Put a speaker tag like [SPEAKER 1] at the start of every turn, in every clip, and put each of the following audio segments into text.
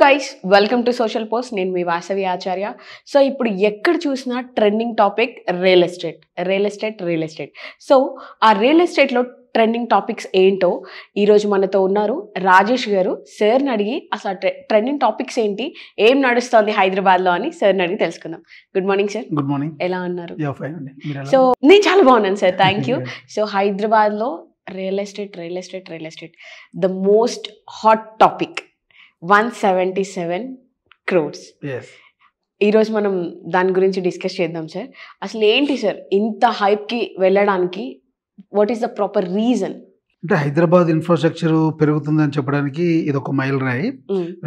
[SPEAKER 1] Guys, welcome to social post. నేను మీ వాసవి ఆచార్య. So ఇప్పుడు ఎక్కడ చూసినా trending topic real estate. So ఆ రియల్ ఎస్టేట్లో ట్రెండింగ్ టాపిక్స్ ఏంటో ఈరోజు మనతో ఉన్నారు రాజేష్ గారు. సార్ని అడిగి అసలు ట్రెండింగ్ టాపిక్స్ ఏంటి, ఏం నడుస్తుంది హైదరాబాద్లో అని సార్ని అడిగి తెలుసుకుందాం. Good morning sir.
[SPEAKER 2] Good morning.
[SPEAKER 1] ఎలా ఉన్నారు?
[SPEAKER 2] సో
[SPEAKER 1] నేను చాలా బాగున్నాను సార్, థ్యాంక్ యూ. సో హైదరాబాద్లో real estate the most hot topic, 177 crores. ఈరోజు మనం దాని గురించి డిస్కస్ చేద్దాం సార్. అసలు ఏంటి సార్ ఇంత హైప్కి వెళ్ళడానికి, what is the proper reason?
[SPEAKER 2] అంటే హైదరాబాద్ ఇన్ఫ్రాస్ట్రక్చర్ పెరుగుతుందని చెప్పడానికి ఇది ఒక మైల్ రాయి.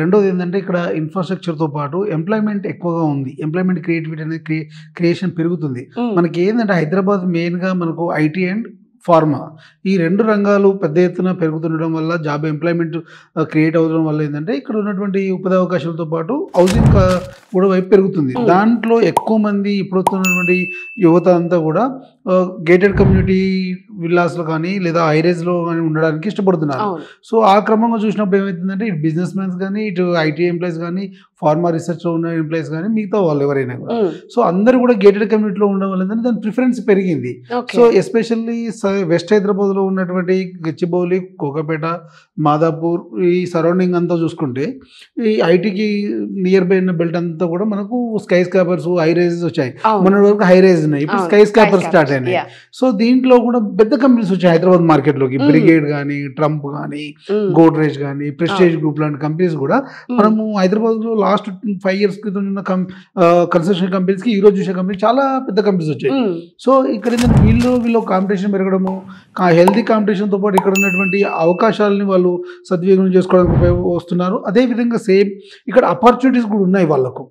[SPEAKER 2] రెండోది ఏంటంటే ఇక్కడ ఇన్ఫ్రాస్ట్రక్చర్తో పాటు ఎంప్లాయ్మెంట్ ఎక్కువగా ఉంది. ఎంప్లాయ్మెంట్ క్రియేటివిటీ అనేది క్రియేషన్ పెరుగుతుంది. మనకి ఏంటంటే హైదరాబాద్ మెయిన్గా మనకు ఐటీ అండ్ ఫార్మా, ఈ రెండు రంగాలు పెద్ద ఎత్తున పెరుగుతుండడం వల్ల జాబ్ ఎంప్లాయ్మెంట్ క్రియేట్ అవ్వడం వల్ల ఏంటంటే ఇక్కడ ఉన్నటువంటి ఉపాధి అవకాశాలతో పాటు హౌసింగ్ కూడా వైపు పెరుగుతుంది. దాంట్లో ఎక్కువ మంది ఇప్పుడు వస్తున్నటువంటి యువత అంతా కూడా గేటెడ్ కమ్యూనిటీ విల్లాస్లో కానీ లేదా హైరేజ్లో కానీ ఉండడానికి ఇష్టపడుతున్నారు. సో ఆ క్రమంగా చూసినప్పుడు ఏమవుతుందంటే ఇటు బిజినెస్ మ్యాన్స్ కానీ, ఇటు ఐటీ ఎంప్లాయీస్ కానీ, ఫార్మా రీసెర్చ్లో ఉన్న ఎంప్లాయీస్ కానీ, మిగతా వాళ్ళు ఎవరైనా కూడా సో అందరూ కూడా గేటెడ్ కమ్యూనిటీలో ఉండడం వల్ల ఏంటంటే దాని ప్రిఫరెన్స్ పెరిగింది. సో ఎస్పెషల్లీ వెస్ట్ హైదరాబాద్లో ఉన్నటువంటి గచ్చిబౌలి, కోకాపేట, మాదాపూర్ ఈ సరౌండింగ్ అంతా చూసుకుంటే ఈ ఐటీకి నియర్ బై ఉన్న బెల్ట్ అంతా కూడా మనకు స్కై స్కాపర్స్, హై రైజెస్ వచ్చాయి. మన వరకు హై రైజ్ ఉన్నాయి, ఇప్పుడు స్కై స్కాపర్ స్టార్ట్ అయినాయి. సో దీంట్లో కూడా పెద్ద కంపెనీస్ వచ్చాయి హైదరాబాద్ మార్కెట్లోకి. బ్రిగేడ్ కానీ, ట్రంప్ కానీ, గోడ్రేజ్ కానీ, ప్రెస్టేజ్ గ్రూప్ లాంటి కంపెనీస్ కూడా మనము హైదరాబాద్లో లాస్ట్ 5 years క్రితం ఉన్న కన్స్ట్రక్షన్ కంపెనీస్కి ఈ రోజు చూసే కంపెనీ చాలా పెద్ద కంపెనీస్ వచ్చాయి. సో ఇక్కడ ఏంటంటే వీళ్ళు కాంపిటీషన్ పెరగడము, హెల్తీ కాంపిటీషన్తో పాటు ఇక్కడ ఉన్నటువంటి అవకాశాలని వాళ్ళు సద్వినియోగం చేసుకోవడానికి వస్తున్నారు. అదేవిధంగా సేమ్ ఇక్కడ ఆపర్చునిటీస్ కూడా ఉన్నాయి వాళ్ళకు.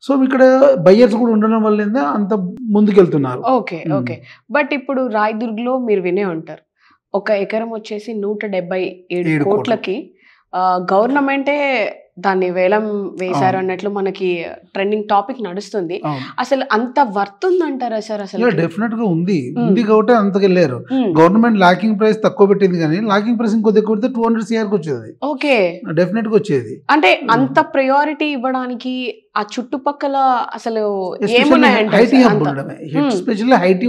[SPEAKER 2] సో ఇక్కడ బయ్యర్స్ కూడా ఉండడం వల్ల అంత ముందుకెళ్తున్నారు.
[SPEAKER 1] ఓకే. బట్ ఇప్పుడు రాయదుర్గ్లో మీరు వినే ఉంటారు, 1 ఎకరం వచ్చేసి 177 కోట్లకి గవర్నమెంటే దాన్ని వేలం వేశారు అన్నట్లు మనకి ట్రెండింగ్ టాపిక్ నడుస్తుంది. అసలు అంత వర్త్ ఉందంటారా సార్? అసలు
[SPEAKER 2] డెఫినెట్ గా ఉంది కాబట్టి అంతకెళ్ళారు. గవర్నమెంట్ లాకింగ్ ప్రైస్ తక్కువ పెట్టింది, కానీ లాకింగ్ ప్రైస్ ఇంకొద్ది ఎక్కువ పెడితే 200 CR వచ్చేది.
[SPEAKER 1] ఓకే,
[SPEAKER 2] డెఫినెట్ గా వచ్చేది.
[SPEAKER 1] అంటే అంత ప్రయారిటీ ఇవ్వడానికి ఆ చుట్టుపక్కల అసలు
[SPEAKER 2] ఎస్పెషల్లీ ఐటీ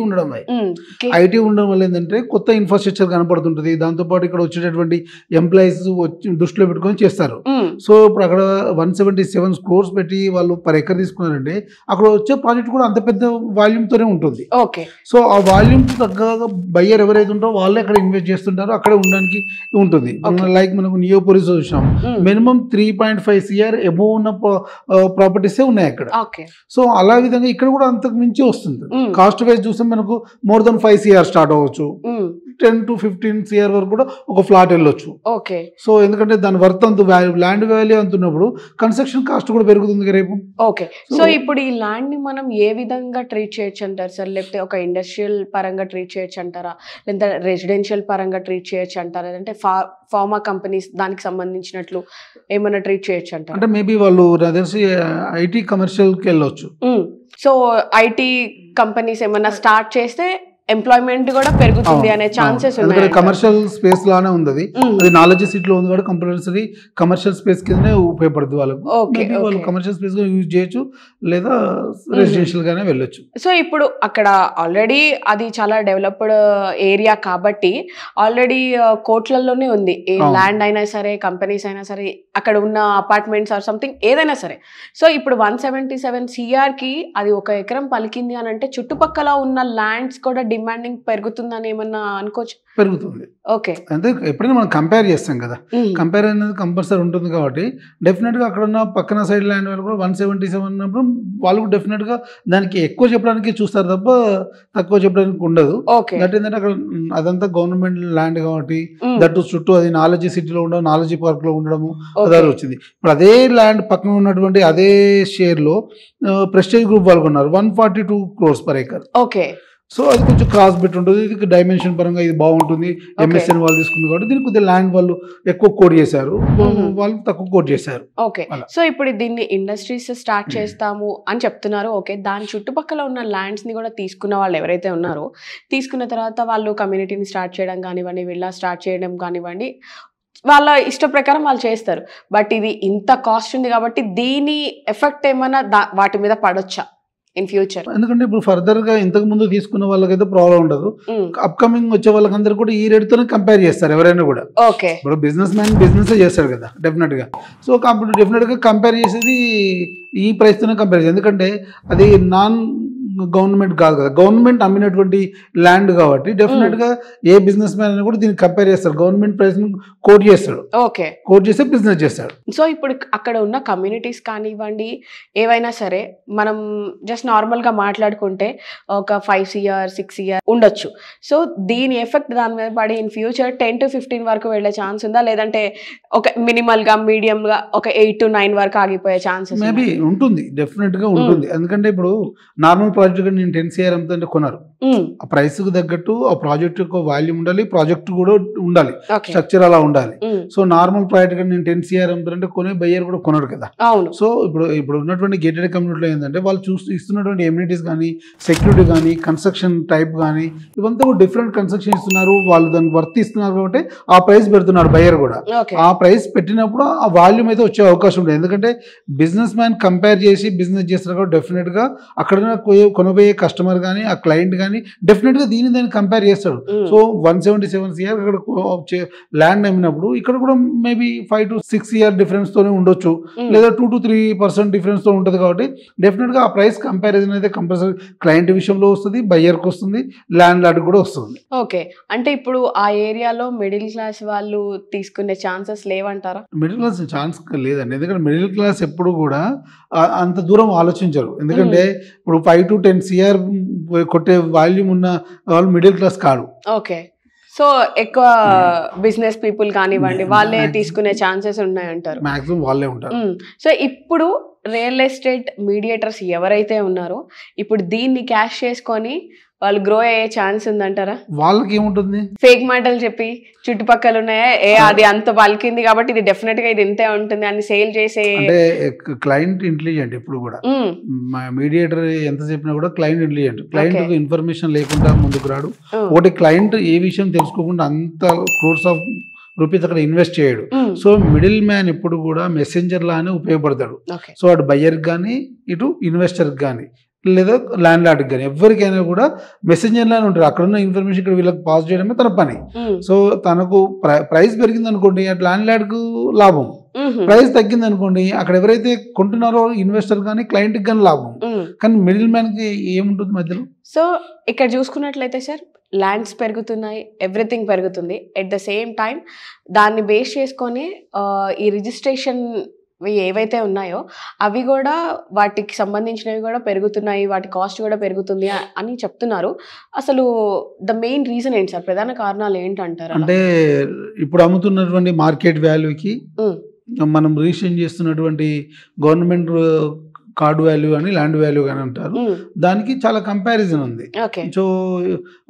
[SPEAKER 2] ఉండడం వల్ల ఏంటంటే కొత్త ఇన్ఫ్రాస్ట్రక్చర్ కనపడుతుంటది. దాంతో పాటు ఇక్కడ వచ్చేటటువంటి ఎంప్లాయీస్ దృష్టిలో పెట్టుకొని చేస్తారు. సో ఇప్పుడు అక్కడ 177 crores పెట్టి వాళ్ళు పర్ ఎకర్ తీసుకున్నారంటే అక్కడ వచ్చే ప్రాజెక్ట్ కూడా అంత పెద్ద వాల్యూమ్ తోనే ఉంటుంది. సో ఆ వాల్యూమ్ తగ్గగా బయ్యర్ ఎవరైతే ఉంటారో వాళ్ళే అక్కడ ఇన్వెస్ట్ చేస్తుంటారో అక్కడే ఉండడానికి ఉంటుంది. లైక్ మనకు నియోపోలిస్ చూసాం, మినిమం 3.5 CR అబోవ్ ఉన్న ప్రాపర్టీసే ఉన్నాయి అక్కడ. సో అలా విధంగా ఇక్కడ కూడా అంతకు మించి వస్తుంది. కాస్ట్ వైజ్ చూస్తే మనకు మోర్ దెన్ 5 CR స్టార్ట్ అవ్వచ్చు, 10 to 15 CR వరకు కూడా ఒక ఫ్లాట్ వెళ్ళొచ్చు. సో ఎందుకంటే దాని వర్త్ అంత ల్యాండ్ వాల్యూ అంటున్నప్పుడు కన్స్ట్రక్షన్ కాస్ట్ కూడా పెరుగుతుంది రేపు.
[SPEAKER 1] ఓకే, సో ఇప్పుడు ఈ ల్యాండ్ ని మనం ఏ విధంగా ట్రీట్ చేయొచ్చు అంటారు సార్? లేకపోతే ఒక ఇండస్ట్రియల్ పరంగా ట్రీట్ చేయొచ్చు అంటారా, లేదా రెసిడెన్షియల్ పరంగా ట్రీట్ చేయొచ్చు అంటారా, లేదంటే ఫార్మా కంపెనీస్ దానికి సంబంధించినట్లు ఏమైనా ట్రీట్ చేయొచ్చు అంటారు?
[SPEAKER 2] అంటే మేబీ వాళ్ళు తెలిసి ఐటీ కమర్షియల్కి వెళ్ళొచ్చు.
[SPEAKER 1] సో ఐటీ కంపెనీస్ ఏమైనా స్టార్ట్ చేస్తే ఎంప్లాయ్మెంట్ కూడా పెరుగుతుంది అనే ఛాన్సెస్ ఉన్నాయి.
[SPEAKER 2] కమర్షియల్ స్పేస్ లానే ఉంది, అది నాలెడ్జ్ సిటీ లో ఉంది కాబట్టి కంపల్సరీ కమర్షియల్ స్పేస్ కిందనే ఉపయోగపడుతుంది వాళ్ళకు. వాళ్ళు కమర్షియల్ స్పేస్ గా యూజ్ చేయొచ్చు లేదా రెసిడెన్షియల్ గానే వెళ్ళొచ్చు.
[SPEAKER 1] సో ఇప్పుడు అక్కడ ఆల్రెడీ అది చాలా డెవలప్డ్ ఏరియా కాబట్టి ఆల్రెడీ కోట్లలోనే ఉంది. ఏ ల్యాండ్ అయినా సరే, కంపెనీస్ అయినా సరే, అక్కడ ఉన్న అపార్ట్మెంట్స్ ఆర్ సంథింగ్ ఏదైనా సరే. సో ఇప్పుడు 177 CR కి అది 1 ఎకరం పలికింది అని అంటే చుట్టుపక్కల ఉన్న ల్యాండ్స్ కూడా డిమాండింగ్ పెరుగుతుందని ఏమన్నా అనుకోవచ్చు?
[SPEAKER 2] పెరుగుతుంది.
[SPEAKER 1] ఓకే,
[SPEAKER 2] అంటే ఎప్పుడైనా మనం కంపేర్ చేస్తాం కదా, కంపేర్ అనేది కంపల్సరీ ఉంటుంది కాబట్టి డెఫినెట్ గా అక్కడ ఉన్న పక్కన సైడ్ ల్యాండ్ వాళ్ళు కూడా 177 ఉన్నప్పుడు వాళ్ళు డెఫినెట్ గా దానికి ఎక్కువ చెప్పడానికి చూస్తారు తప్ప తక్కువ చెప్పడానికి ఉండదు. దట్ ఏంటంటే అక్కడ అదంతా గవర్నమెంట్ ల్యాండ్ కాబట్టి దట్టు చుట్టూ అది నాలెడ్జ్ సిటీలో ఉండడం, నాలెడ్జ్ పార్క్ లో ఉండడము అదే వచ్చింది. ఇప్పుడు అదే ల్యాండ్ పక్కన ఉన్నటువంటి అదే షేర్ లో ప్రెస్టేజ్ గ్రూప్ వాళ్ళు ఉన్నారు 142 crores per acre.
[SPEAKER 1] Okay,
[SPEAKER 2] so అది కొంచెం క్రాస్ బిట్ ఉంటుంది, ఇది డైమెన్షన్ పరంగా ఇది బాగుంటుంది. MSN వాళ్ళు తీసుకుంది కాబట్టి దీనికి కొద్దిగా ల్యాండ్ వాళ్ళు ఎక్కువ కోట్ చేశారు, వాళ్ళు తక్కువ కోట్ చేశారు.
[SPEAKER 1] ఓకే, సో ఇప్పుడు దీన్ని ఇండస్ట్రీస్ స్టార్ట్ చేస్తాము అని చెప్తున్నారు. ఓకే, దాని చుట్టుపక్కల ఉన్న ల్యాండ్స్ ని కూడా తీసుకున్న వాళ్ళు ఎవరైతే ఉన్నారో, తీసుకున్న తర్వాత వాళ్ళు కమ్యూనిటీని స్టార్ట్ చేయడం కానివ్వండి, విల్లా స్టార్ట్ చేయడం కానివ్వండి, వాళ్ళ ఇష్ట ప్రకారం వాళ్ళు చేస్తారు. బట్ ఇది ఇంత కాస్ట్ ఉంది కాబట్టి దీని ఎఫెక్ట్ ఏమైనా వాటి మీద పడొచ్చా ఇన్ ఫ్యూచర్?
[SPEAKER 2] ఎందుకంటే ఇప్పుడు ఫర్దర్ గా ఇంతకు ముందు తీసుకున్న వాళ్ళకైతే ప్రాబ్లం ఉండదు. అప్కమింగ్ వచ్చే వాళ్ళకందరూ కూడా ఈ రేట్ తోనే కంపేర్ చేస్తారు ఎవరైనా కూడా.
[SPEAKER 1] ఓకే,
[SPEAKER 2] ఇప్పుడు బిజినెస్ మ్యాన్ బిజినెస్ చేస్తాడు కదా డెఫినెట్ గా. సో అప్పుడు డెఫినెట్ గా కంపేర్ చేసేది ఈ ప్రైస్ తోనే కంపేర్ చేసేది. ఎందుకంటే అది నాన్ గవర్నమెంట్ కాదు కదా, గవర్నమెంట్ అమ్మినటువంటి ల్యాండ్ కాబట్టి డెఫినెట్ గా ఏ బిజినెస్ మ్యాన్ అని కూడా దీన్ని కంపేర్ చేస్తాడు, గవర్నమెంట్ ప్రైస్ కోట్ చేస్తాడు.
[SPEAKER 1] ఓకే,
[SPEAKER 2] కోట్ చేస్తే బిజినెస్ చేస్తాడు.
[SPEAKER 1] సో ఇప్పుడు అక్కడ ఉన్న కమ్యూనిటీస్ కానివ్వండి ఏవైనా సరే మనం జస్ట్ నార్మల్ గా మాట్లాడుకుంటే ఒక 5 CR 6 CR ఉండొచ్చు. సో దీని ఎఫెక్ట్ దాని మీద పడి ఇన్ ఫ్యూచర్ 10 to 15 వరకు వెళ్ళే ఛాన్స్ ఉందా, లేదంటే ఒక మినిమల్ గా మీడియం గా ఒక 8 to 9 వరకు ఆగిపోయే ఛాన్సెస్?
[SPEAKER 2] మేబీ ఉంటుంది, డెఫినెట్ గా ఉంటుంది. ఎందుకంటే ఇప్పుడు నార్మల్ ప్రాజెక్ట్ నేను 10 CR అమ్ముతుంటే కొన్నారు, ఆ ప్రైస్ కు తగ్గట్టు ఆ ప్రాజెక్ట్ యొక్క వాల్యూమ్ ఉండాలి, ప్రాజెక్ట్ కూడా ఉండాలి, స్ట్రక్చర్ అలా ఉండాలి. సో నార్మల్ ప్రాజెక్ట్ నేను 10 CR అమ్ముతుంటే కొనే బయ్యర్ కూడా కొనరు కదా. సో ఇప్పుడు ఉన్నటువంటి గేటెడ్ కమ్యూనిటీలో ఏంటంటే వాళ్ళు ఇస్తున్నటువంటి ఎమ్యూనిటీస్ కానీ, సెక్యూరిటీ కానీ, కన్స్ట్రక్షన్ టైప్ కానీ ఇవంతా కూడా డిఫరెంట్ కన్స్ట్రక్షన్ ఇస్తున్నారు, వాళ్ళు దానికి వర్త్ ఇస్తున్నారు కాబట్టి ఆ ప్రైస్ పెడుతున్నారు బయ్యర్ కూడా. ఆ ప్రైస్ పెట్టినప్పుడు ఆ వాల్యూమ్ అయితే వచ్చే అవకాశం ఉంటుంది. ఎందుకంటే బిజినెస్ మ్యాన్ కంపేర్ చేసి బిజినెస్ చేస్తారు కాబట్టి డెఫినెట్ గా అక్కడ కొనబోయే కస్టమర్ కానీ ఆ క్లయింట్ కానీ డెఫినెట్ గా దాన్ని కంపేర్ చేస్తాడు. సో 177 CR అక్కడ ల్యాండ్ అమ్మినప్పుడు ఇక్కడ కూడా మేబీ 5 to 6 CR డిఫరెన్స్ తోనే ఉండొచ్చు, లేదా 2 to 3% డిఫరెన్స్ తో ఉంటుంది. కాబట్టి డెఫినెట్ గా ఆ ప్రైస్ కంపారిజన్ అయితే కంపల్సరీ క్లయింట్ విషయంలో వస్తుంది, బయ్యర్ కి వస్తుంది, ల్యాండ్ లార్డ్ కూడా వస్తుంది.
[SPEAKER 1] ఓకే, అంటే ఇప్పుడు ఆ ఏరియాలో మిడిల్ క్లాస్ వాళ్ళు తీసుకునే ఛాన్సెస్ లేవంటారా?
[SPEAKER 2] మిడిల్ క్లాస్ ఛాన్స్ లేదండి, ఎందుకంటే మిడిల్ క్లాస్ ఎప్పుడు కూడా అంత దూరం ఆలోచించరు. ఎందుకంటే ఇప్పుడు 5 to 10 CR కొట్టే వాల్యూమ్ ఉన్న వాళ్ళు మిడిల్ క్లాస్ కాదు.
[SPEAKER 1] ఓకే, సో ఎక్కువ బిజినెస్ పీపుల్ కానివ్వండి వాళ్ళే తీసుకునే ఛాన్సెస్ ఉన్నాయంటారు,
[SPEAKER 2] మాక్సిమం వాళ్ళే ఉంటారు.
[SPEAKER 1] సో ఇప్పుడు రియల్ ఎస్టేట్ మీడియేటర్స్ ఎవరైతే ఉన్నారో ఇప్పుడు దీన్ని క్యాష్ చేసుకొని వాళ్ళు గ్రో అయ్యే ఛాన్స్ ఉందంటారా?
[SPEAKER 2] వాళ్ళకి ఏముంటుంది,
[SPEAKER 1] ఫేక్ మాటలు చెప్పి చుట్టుపక్కల ఉన్నాయా అది అంత పలికింది కాబట్టి ఇది డెఫినెట్ గా ఇది ఇంతే ఉంటుంది అని సేల్ చేసే.
[SPEAKER 2] అంటే క్లయింట్ ఇంటెలిజెంట్ ఎప్పుడు కూడా, మీడియేటర్ ఎంత చెప్పినా కూడా క్లయింట్ ఇంటెలిజెంట్. క్లయింట్ ఇన్ఫర్మేషన్ లేకుండా ముందుకు రాడు. ఒకటి క్లయింట్ ఏ విషయం తెలుసుకోకుండా అంత క్రోర్స్ ఆఫ్ రూపీస్ అక్కడ ఇన్వెస్ట్ చేయడు. సో మిడిల్ మ్యాన్ ఎప్పుడు కూడా మెసెంజర్ లానే ఉపయోగపడతాడు. సో అటు బయ్యర్ కానీ ఇటు ఇన్వెస్టర్ కానీ లేదా ల్యాండ్ లార్డ్కి కానీ ఎవరికైనా కూడా మెసెంజర్ లానే ఉంటారు. అక్కడ ఉన్న ఇన్ఫర్మేషన్ ఇక్కడ వీళ్ళకి పాస్ చేయడమే తన పని. సో తనకు ప్రైస్ పెరిగింది అనుకోండి అటు ల్యాండ్ లార్డ్కు లాభం, ప్రైస్ తగ్గింది అనుకోండి అక్కడ ఎవరైతే కొంటున్నారో ఇన్వెస్టర్ కానీ క్లయింట్కి కానీ లాభం. కానీ మిడిల్ మ్యాన్ కి ఏముంటుంది మధ్యలో?
[SPEAKER 1] సో ఇక్కడ చూసుకున్నట్లయితే సార్ ల్యాండ్స్ పెరుగుతున్నాయి, ఎవ్రీథింగ్ పెరుగుతుంది. ఎట్ ద సేమ్ టైం దాన్ని బేస్ చేసుకొని ఈ రిజిస్ట్రేషన్ ఏవైతే ఉన్నాయో అవి కూడా వాటికి సంబంధించినవి కూడా పెరుగుతున్నాయి, వాటి కాస్ట్ కూడా పెరుగుతుంది అని చెప్తున్నారు. అసలు ద మెయిన్ రీజన్ ఏంటి సార్, ప్రధాన కారణాలు ఏంటంటారు?
[SPEAKER 2] అంటే ఇప్పుడు అమ్ముతున్నటువంటి మార్కెట్ వాల్యూకి మనం రిజిస్ట్రేషన్ చేస్తున్నటువంటి గవర్నమెంట్ కార్డ్ వాల్యూ అని ల్యాండ్ వాల్యూ అని అంటారు, దానికి చాలా కంపారిజన్ ఉంది. సో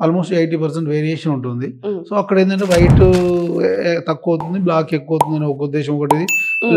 [SPEAKER 2] ఆల్మోస్ట్ 80% వేరియేషన్ ఉంటుంది. సో అక్కడ ఏంటంటే వైట్ తక్కువ అవుతుంది, బ్లాక్ ఎక్కువ అవుతుంది అని ఒక ఉద్దేశం ఒకటి.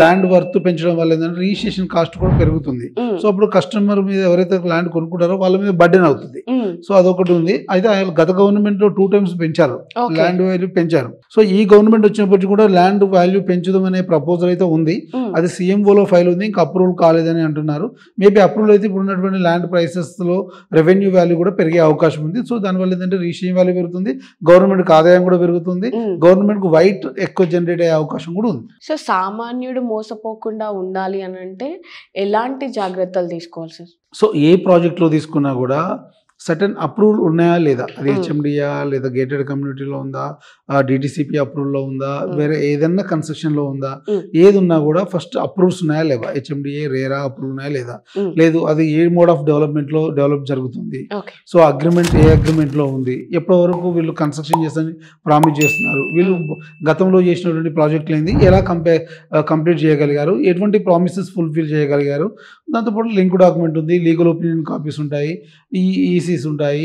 [SPEAKER 2] ల్యాండ్ వర్త్ పెంచడం వల్ల ఏంటంటే రిజిస్ట్రేషన్ కాస్ట్ కూడా పెరుగుతుంది. సో అప్పుడు కస్టమర్ మీద ఎవరైతే ల్యాండ్ కొనుక్కుంటారో వాళ్ళ మీద బర్డెన్ అవుతుంది. సో అదొకటి ఉంది. అయితే గత గవర్నమెంట్ లో 2 times పెంచారు, ల్యాండ్ వాల్యూ పెంచారు. సో ఈ గవర్నమెంట్ వచ్చినప్పటికీ కూడా ల్యాండ్ వాల్యూ పెంచుదాం అనే ప్రపోజల్ అయితే ఉంది. అది CMOలో ఫైల్ ఉంది, ఇంకా అప్రూవల్ కాలేదని అంటున్నారు. మేబీ అప్రూవల్ అయితే ఇప్పుడు ఉన్నటువంటి ల్యాండ్ ప్రైసెస్ లో రెవెన్యూ వాల్యూ కూడా పెరిగే అవకాశం ఉంది. సో దానివల్ల ఏంటంటే రిజిస్ట్రేషన్ వాల్యూ పెరుగుతుంది, గవర్నమెంట్ కి ఆదాయం కూడా పెరుగుతుంది, గవర్నమెంట్ కు వైట్ ఎక్కువ జనరేట్ అయ్యే అవకాశం కూడా ఉంది.
[SPEAKER 1] సో సామాన్యుడు మోసపోకుండా ఉండాలి అని అంటే ఎలాంటి జాగ్రత్తలు తీసుకోవాలి సార్?
[SPEAKER 2] సో ఏ ప్రాజెక్ట్ లో తీసుకున్నా కూడా సర్టన్ అప్రూవల్ ఉన్నాయా లేదా, అది HMDA లేదా గేటెడ్ కమ్యూనిటీలో ఉందా, DTCP అప్రూవల్లో ఉందా, వేరే ఏదన్నా కన్స్ట్రక్షన్ లో ఉందా, ఏది ఉన్నా కూడా ఫస్ట్ అప్రూవ్స్ ఉన్నాయా లేవా, HMDA రేరా అప్రూవ్ ఉన్నాయా లేదా, లేదు అది ఏ మోడ్ ఆఫ్ డెవలప్మెంట్ లో డెవలప్ జరుగుతుంది, సో అగ్రిమెంట్ ఏ అగ్రిమెంట్ లో ఉంది, ఎప్పటి వరకు వీళ్ళు కన్స్ట్రక్షన్ చేస్తారని ప్రామిస్ చేస్తున్నారు, వీళ్ళు గతంలో చేసినటువంటి ప్రాజెక్టులు ఏంది, ఎలా కంప్లీట్ చేయగలిగారు, ఎటువంటి ప్రామిసెస్ ఫుల్ఫిల్ చేయగలిగారు, దాంతోపాటు లింక్ డాక్యుమెంట్ ఉంది, లీగల్ ఒపీనియన్ కాపీస్ ఉంటాయి, ఈ టీసీస్ ఉంటాయి,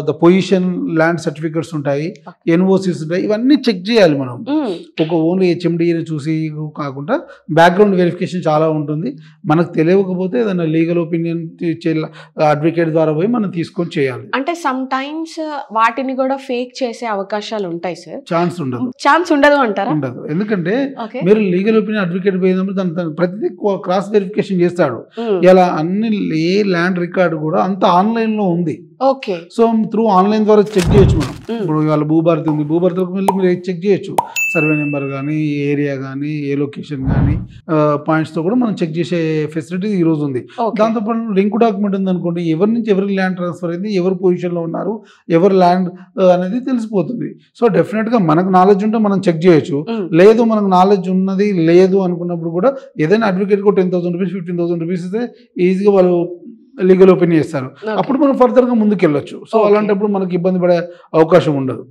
[SPEAKER 2] ద పొజిషన్ ల్యాండ్ సర్టిఫికెట్స్ ఉంటాయి, ఎన్ఓసీస్ ఉంటాయి. ఇవన్నీ చెక్ చేయాలి మనం. ఒక ఓన్లీ హెచ్ఎండిని చూసి కాకుండా బ్యాక్గ్రౌండ్ వెరిఫికేషన్ చాలా ఉంటుంది. మనకు తెలియకపోతే ఏదైనా లీగల్ ఒపీనియన్ అడ్వకేట్ ద్వారా పోయి మనం తీసుకొని చేయాలి.
[SPEAKER 1] అంటే సమ్ టైమ్స్ వాటిని కూడా ఫేక్ చేసే అవకాశాలు ఉంటాయి సార్. ఛాన్స్ ఉండదు అంటారా?
[SPEAKER 2] ఉండదు. ఎందుకంటే మీరు లీగల్ ఒపీనియన్ అడ్వకేట్ పోయినప్పుడు తను ప్రతిదీ క్రాస్ వెరిఫికేషన్ చేస్తాడు. ఇలా అన్ని ఏ ల్యాండ్ రికార్డు కూడా అంత ఆన్లైన్ లో ఉంది. సో త్రూ ఆన్లైన్ ద్వారా చెక్ చేయొచ్చు మనం. ఇప్పుడు వాళ్ళ భూభారతి ఉంది, భూభారతిలోకి వెళ్ళి మీరు చెక్ చేయొచ్చు. సర్వే నెంబర్ కానీ, ఏరియా కానీ, ఏ లొకేషన్ కానీ పాయింట్స్ తో కూడా మనం చెక్ చేసే ఫెసిలిటీ ఈ రోజు ఉంది. దాంతోపాటు లింక్ డాక్యుమెంట్ ఉంది అనుకోండి, ఎవరి నుంచి ఎవరికి ల్యాండ్ ట్రాన్స్ఫర్ అయింది, ఎవరు పొజిషన్ లో ఉన్నారు, ఎవరు ల్యాండ్ అనేది తెలిసిపోతుంది. సో డెఫినెట్ గా మనకు నాలెడ్జ్ ఉంటే మనం చెక్ చేయొచ్చు. లేదు మనకు నాలెడ్జ్ ఉన్నది లేదు అనుకున్నప్పుడు కూడా ఏదైనా అడ్వకేట్ కు 10,000 రూపీస్ 15,000 రూపీస్ ఇస్తే ఈజీగా వాళ్ళు లీగల్ ఒపీనియన్ ఇస్తారు. అప్పుడు మనం ఫర్దర్ గా ముందుకు వెళ్ళొచ్చు. సో అలాంటప్పుడు మనకి ఇబ్బంది పడే అవకాశం ఉండదు.